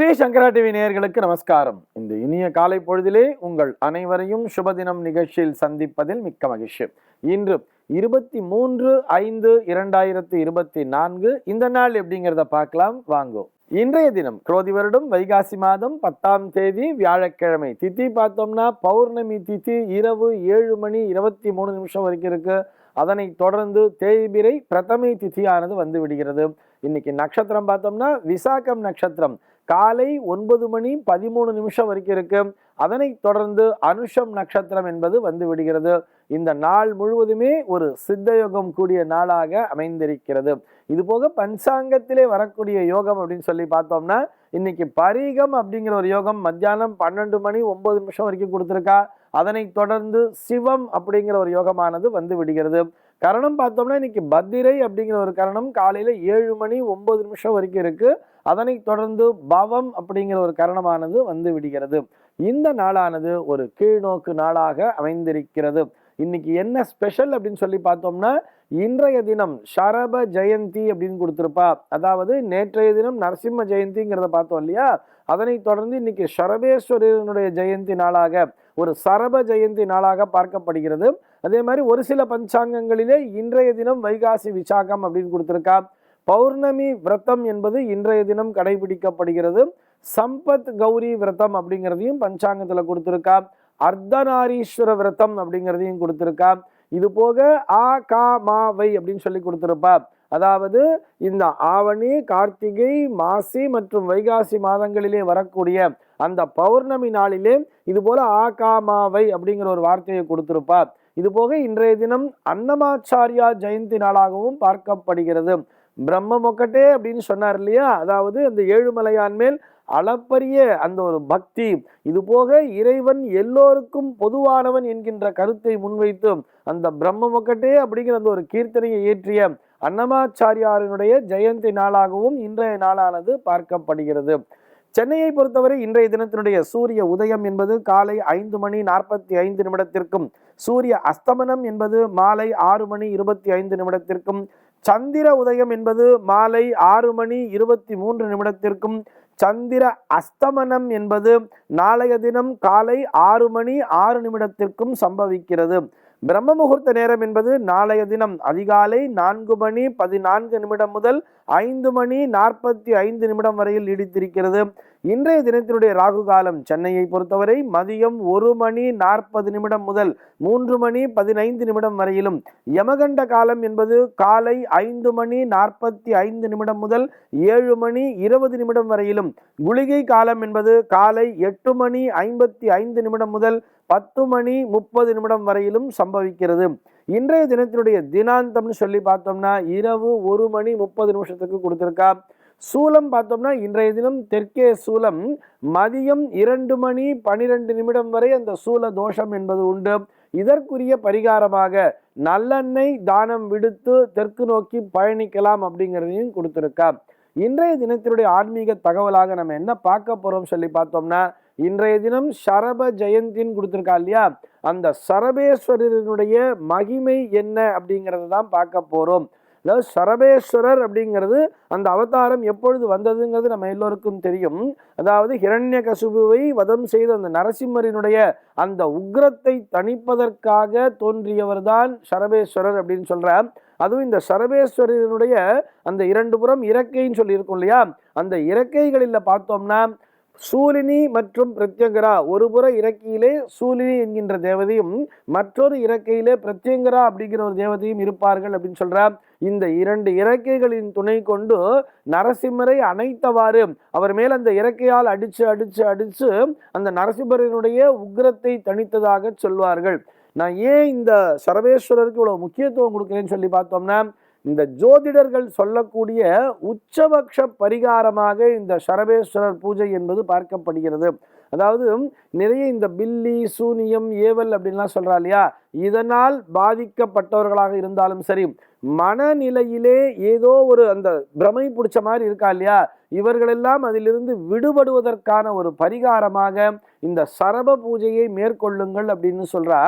ஸ்ரீ சங்கரா TV நேயர்களுக்கு நமஸ்காரம். இந்த இனிய காலை பொழுதிலே உங்கள் அனைவரையும் சுபதினம் நிகழ்ச்சியில் சந்திப்பதில் மிக்க மகிழ்ச்சி. இன்று 23/5/2024 இந்த நாள் எப்படிங்கிறத பார்க்கலாம் வாங்கோ. இன்றைய தினம் குரோதி வருடம் வைகாசி மாதம் 10ஆம் தேதி வியாழக்கிழமை. திதி பார்த்தோம்னா பௌர்ணமி திதி இரவு 7:23 வரைக்கும் இருக்கு. அதனை தொடர்ந்து தேய்பிரை பிரதமை திதியானது வந்து விடுகிறது. இன்னைக்கு நட்சத்திரம் பார்த்தோம்னா விசாகம் நட்சத்திரம் காலை 9:13 வரைக்கும் இருக்கு. அதனை தொடர்ந்து அனுஷம் நட்சத்திரம் என்பது வந்து விடுகிறது. இந்த நாள் முழுவதுமே ஒரு சித்தயோகம் கூடிய நாளாக அமைந்திருக்கிறது. இது போக பஞ்சாங்கத்திலே வரக்கூடிய யோகம் அப்படின்னு சொல்லி பார்த்தோம்னா இன்னைக்கு பரீகம் அப்படிங்கிற ஒரு யோகம் மத்தியானம் 12:09 வரைக்கும் கொடுத்துருக்கா. அதனை தொடர்ந்து சிவம் அப்படிங்கிற ஒரு யோகமானது வந்து விடுகிறது. கரணம் பார்த்தோம்னா இன்னைக்கு பத்திரை அப்படிங்கிற ஒரு கரணம் காலையில 7:09 வரைக்கும் இருக்கு. அதனை தொடர்ந்து பவம் அப்படிங்கிற ஒரு கரணமானது வந்து விடுகிறது. இந்த நாளானது ஒரு கீழ்நோக்கு நாளாக அமைந்திருக்கிறது. இன்னைக்கு என்ன ஸ்பெஷல் அப்படின்னு சொல்லி பார்த்தோம்னா இன்றைய தினம் சரப ஜெயந்தி அப்படின்னு கொடுத்துருப்பா. அதாவது நேற்றைய தினம் நரசிம்ம ஜெயந்திங்கிறத பார்த்தோம் இல்லையா. அதனை தொடர்ந்து இன்னைக்கு சரபேஸ்வரனுடைய ஜெயந்தி நாளாக ஒரு சரப ஜெயந்தி நாளாக பார்க்கப்படுகிறது. அதே மாதிரி ஒரு சில பஞ்சாங்கங்களிலே இன்றைய தினம் வைகாசி விசாகம் அப்படின்னு கொடுத்துருக்கா. பௌர்ணமி விரதம் என்பது இன்றைய தினம் கடைபிடிக்கப்படுகிறது. சம்பத் கௌரி விரதம் அப்படிங்கிறதையும் பஞ்சாங்கத்துல கொடுத்துருக்கா. அர்த்தநாரீஸ்வர விரதம் அப்படிங்கிறதையும் கொடுத்துருக்கா. இது போக ஆ கா மா வை அப்படின்னு சொல்லி கொடுத்துருப்பா. அதாவது இந்த ஆவணி கார்த்திகை மாசி மற்றும் வைகாசி மாதங்களிலே வரக்கூடிய அந்த பௌர்ணமி நாளிலே இது போல ஆ கா மா வை அப்படிங்கிற ஒரு வார்த்தையை கொடுத்திருப்பா. இது போக இன்றைய தினம் அன்னமாச்சாரியா ஜெயந்தி நாளாகவும் பார்க்கப்படுகிறது. பிரம்ம மொக்கட்டே அப்படின்னு சொன்னார் இல்லையா. அதாவது அந்த ஏழுமலையான் மேல் அளப்பரிய அந்த ஒரு பக்தி. இது போக இறைவன் எல்லோருக்கும் பொதுவானவன் என்கின்ற கருத்தை முன்வைத்து அந்த பிரம்ம மொக்கட்டே அப்படிங்கிற அந்த ஒரு கீர்த்தனையை இயற்றிய அன்னமாச்சாரியாரினுடைய ஜெயந்தி நாளாகவும் இன்றைய நாளானது பார்க்கப்படுகிறது. சென்னையை பொறுத்தவரை இன்றைய தினத்தினுடைய சூரிய உதயம் என்பது காலை 5:45 சூரிய அஸ்தமனம் என்பது மாலை 6:25 சந்திர உதயம் என்பது மாலை 6:23 சந்திர அஸ்தமனம் என்பது நாளைய தினம் காலை 6:06 சம்பவிக்கிறது. பிரம்ம முகூர்த்த நேரம் என்பது நாளைய தினம் அதிகாலை 4:14 முதல் 5:45 வரையில் நீடித்திருக்கிறது. இன்றைய தினத்தினுடைய ராகு காலம் சென்னையை பொறுத்தவரை மதியம் 1:40 முதல் 3:15 வரையிலும், யமகண்ட காலம் என்பது காலை 5:45 முதல் 7:20 வரையிலும், குளிகை காலம் என்பது காலை 8:55 முதல் 10:30 வரையிலும் சம்பவிக்கிறது. இன்றைய தினத்தினுடைய தினாந்தம்னு சொல்லி பார்த்தோம்னா இரவு 1:30 கொடுத்திருக்கா. சூலம் பார்த்தோம்னா இன்றைய தினம் தெற்கே சூலம் மதியம் 2:12 வரை அந்த சூல தோஷம் என்பது உண்டு. இதற்குரிய பரிகாரமாக நல்லெண்ணெய் தானம் விடுத்து தெற்கு நோக்கி பயணிக்கலாம் அப்படிங்கிறதையும் கொடுத்திருக்கா. இன்றைய தினத்தினுடைய ஆன்மீக தகவலாக நம்ம என்ன பார்க்க போறோம் சொல்லி பார்த்தோம்னா இன்றைய தினம் சரப ஜெயந்தின்னு கொடுத்துருக்கா இல்லையா. அந்த சரபேஸ்வரனுடைய மகிமை என்ன அப்படிங்கிறத தான் பார்க்க போறோம். அதாவது சரபேஸ்வரர் அப்படிங்கிறது அந்த அவதாரம் எப்பொழுது வந்ததுங்கிறது நம்ம எல்லோருக்கும் தெரியும். அதாவது ஹிரண்யகசிபுவை வதம் செய்த அந்த நரசிம்மரினுடைய அந்த உக்ரத்தை தணிப்பதற்காக தோன்றியவர் தான் சரபேஸ்வரர் அப்படின்னு சொல்றார். அதுவும் இந்த சரபேஸ்வரனுடைய அந்த 2 புறம் இறக்கைன்னு சொல்லி இருக்கும் இல்லையா. அந்த இறக்கைகளில் பார்த்தோம்னா சூலினி மற்றும் பிரத்யங்கரா, ஒரு புற இறக்கையிலே சூலினி என்கின்ற தேவதையும் மற்றொரு இறக்கையிலே பிரத்யங்கரா அப்படிங்கிற ஒரு தேவதையும் இருப்பார்கள் அப்படின்னு சொல்றார். இந்த 2 இறக்கைகளின் துணை கொண்டு நரசிம்மரை அணைத்தவாறு அவர் மேல் அந்த இறக்கையால் அடிச்சு அந்த நரசிம்மரனுடைய உக்ரத்தை தணித்ததாக சொல்வார்கள். நான் ஏன் இந்த சரபேஸ்வரருக்கு இவ்வளவு முக்கியத்துவம் கொடுக்கிறேன்னு சொல்லி பார்த்தோம்னா இந்த ஜோதிடர்கள் சொல்லக்கூடிய உச்சபக்ஷ பரிகாரமாக இந்த சரபேஸ்வரர் பூஜை என்பது பார்க்கப்படுகிறது. அதாவது நிறைய இந்த பில்லி சூனியம் ஏவல் அப்படின்லாம் சொல்றா இல்லையா. இதனால் பாதிக்கப்பட்டவர்களாக இருந்தாலும் சரி, மனநிலையிலே ஏதோ ஒரு அந்த பிரமை பிடிச்ச மாதிரி இருக்கா இல்லையா, இவர்களெல்லாம் அதிலிருந்து விடுபடுவதற்கான ஒரு பரிகாரமாக இந்த சரப பூஜையை மேற்கொள்ளுங்கள் அப்படின்னு சொல்றா.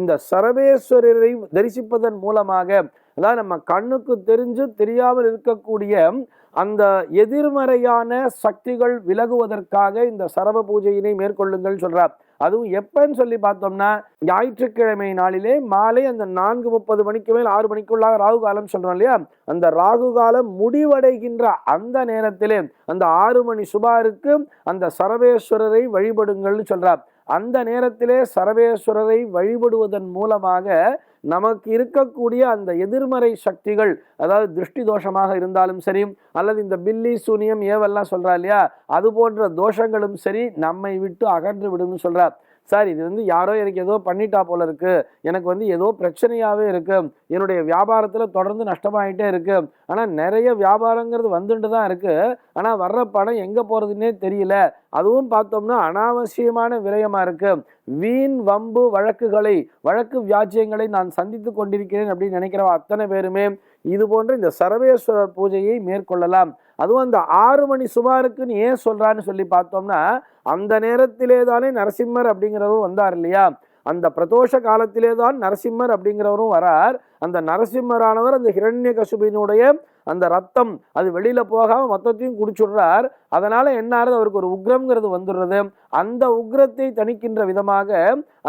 இந்த சரபேஸ்வரரை தரிசிப்பதன் மூலமாக அதாவது நம்ம கண்ணுக்கு தெரிஞ்சு தெரியாமல் இருக்கக்கூடிய அந்த எதிர்மறையான சக்திகள் விலகுவதற்காக இந்த சரப பூஜையினை மேற்கொள்ளுங்கள் சொல்றார். அதுவும் எப்பன்னு சொல்லி பார்த்தோம்னா, ஞாயிற்றுக்கிழமை நாளிலே மாலை அந்த 4:30 மணிக்கு மேல் 6 மணிக்குள்ளாக ராகு காலம் சொல்றோம் இல்லையா, அந்த ராகு காலம் முடிவடைகின்ற அந்த நேரத்திலே அந்த 6 மணி சுபாருக்கு அந்த சரபேஸ்வரரை வழிபடுங்கள்னு சொல்றார். அந்த நேரத்திலே சரபேஸ்வரரை வழிபடுவதன் மூலமாக நமக்கு இருக்கக்கூடிய அந்த எதிர்மறை சக்திகள், அதாவது திருஷ்டி தோஷமாக இருந்தாலும் சரி, அல்லது இந்த பில்லி சூனியம் ஏவெல்லாம் சொல்றா இல்லையா, அது போன்ற தோஷங்களும் சரி நம்மை விட்டு அகன்று விடும்னு சொல்றார். சார் இது யாரோ எனக்கு ஏதோ பண்ணிட்டா போல இருக்கு, எனக்கு ஏதோ பிரச்சனையாவே இருக்கு, என்னுடைய வியாபாரத்துல தொடர்ந்து நஷ்டமாயிட்டே இருக்கு, ஆனா நிறைய வியாபாரங்கிறது வந்துட்டு தான் இருக்கு, ஆனா வர்ற பணம் எங்க போறதுன்னே தெரியல, அதுவும் பார்த்தோம்னா அனாவசியமான விரயமா இருக்கு, வீண் வம்பு வழக்கு வியாஜ்யங்களை நான் சந்தித்து கொண்டிருக்கிறேன் அப்படின்னு நினைக்கிறவ அத்தனை பேருமே இது போன்ற இந்த சரவேஸ்வரர் பூஜையை மேற்கொள்ளலாம். அதுவும் அந்த 6 மணி சுமாருக்குன்னு ஏன் சொல்றான்னு சொல்லி பார்த்தோம்னா, அந்த நேரத்திலே தானே நரசிம்மர் அப்படிங்கிறவரும் வந்தார் இல்லையா, அந்த பிரதோஷ காலத்திலே தான் நரசிம்மர் அப்படிங்கிறவரும் வரார். அந்த நரசிம்மரானவர் அந்த ஹிரண்யகசிபுவினுடைய அந்த ரத்தம் அது வெளியில போகாம மொத்தத்தையும் குடிச்சுடுறார். அதனால என்ன ஆறுது, அவருக்கு ஒரு உக்ரம்ங்கிறது வந்துடுறது. அந்த உக்ரத்தை தணிக்கின்ற விதமாக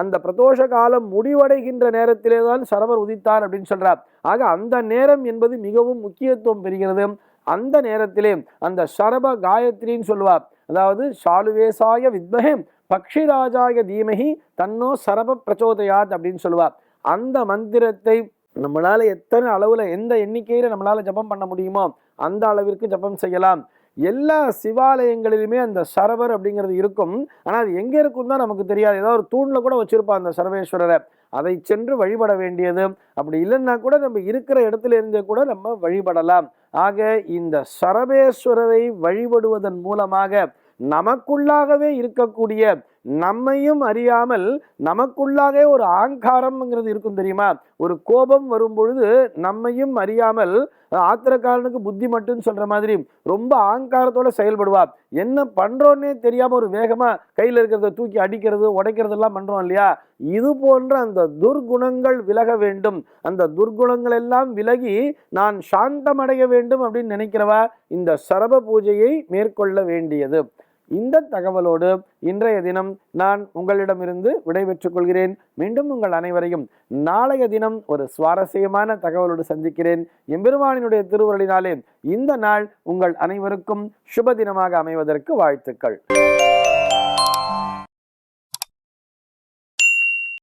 அந்த பிரதோஷ காலம் முடிவடைகின்ற நேரத்திலே தான் சரபர் உதித்தார் அப்படின்னு சொல்றார். ஆக அந்த நேரம் என்பது மிகவும் முக்கியத்துவம் பெறுகிறது. அந்த நேரத்திலே அந்த சரப காயத்ரின்னு சொல்லுவார், அதாவது சாலுவேசாய வித்மஹே பக்ஷிராஜாய தீமஹி தன்னோ சரப பிரச்சோதயாத் அப்படின்னு சொல்லுவார். அந்த மந்திரத்தை நம்மளால எத்தனை அளவுல எந்த எண்ணிக்கையில நம்மளால ஜபம் பண்ண முடியுமோ அந்த அளவிற்கு ஜபம் செய்யலாம். எல்லா சிவாலயங்களிலுமே அந்த சரபர் அப்படிங்கிறது இருக்கும். ஆனா அது எங்க இருக்கும் தான் நமக்கு தெரியாது. ஏதாவது ஒரு தூண்ல கூட வச்சிருப்பான் அந்த சரபேஸ்வரரை, அதை சென்று வழிபட வேண்டியது. அப்படி இல்லைன்னா கூட நம்ம இருக்கிற இடத்துல இருந்தே கூட நம்ம வழிபடலாம். ஆக இந்த சரபேஸ்வரரை வழிபடுவதன் மூலமாக நமக்குள்ளாகவே இருக்கக்கூடிய, நம்மையும் அறியாமல் நமக்குள்ளாகவே ஒரு ஆங்காரம்ங்கிறது இருக்கும் தெரியுமா, ஒரு கோபம் வரும் பொழுது நம்மையும் அறியாமல் ஆத்திரக்காரனுக்கு புத்தி மட்டும் சொல்ற மாதிரி ரொம்ப ஆங்காரத்தோட செயல்படுவார். என்ன பண்றோன்னே தெரியாம ஒரு வேகமா கையில இருக்கிறத தூக்கி அடிக்கிறது உடைக்கிறது எல்லாம் பண்றோம் இல்லையா, இது போன்ற அந்த துர்குணங்கள் விலக வேண்டும். அந்த துர்குணங்கள் எல்லாம் விலகி நான் சாந்தமடைய வேண்டும் அப்படின்னு நினைக்கிறவா இந்த சரப பூஜையை மேற்கொள்ள வேண்டியது. இந்த தகவலோடு இன்றைய தினம் நான் உங்களிடமிருந்து விடைபெற்றுக் கொள்கிறேன். மீண்டும் உங்கள் அனைவரையும் நாளைய தினம் ஒரு சுவாரஸ்யமான தகவலோடு சந்திக்கிறேன். எம்பெருமானினுடைய திருவருளினாலே இந்த நாள் உங்கள் அனைவருக்கும் சுப தினமாக அமைவதற்கு வாழ்த்துக்கள்.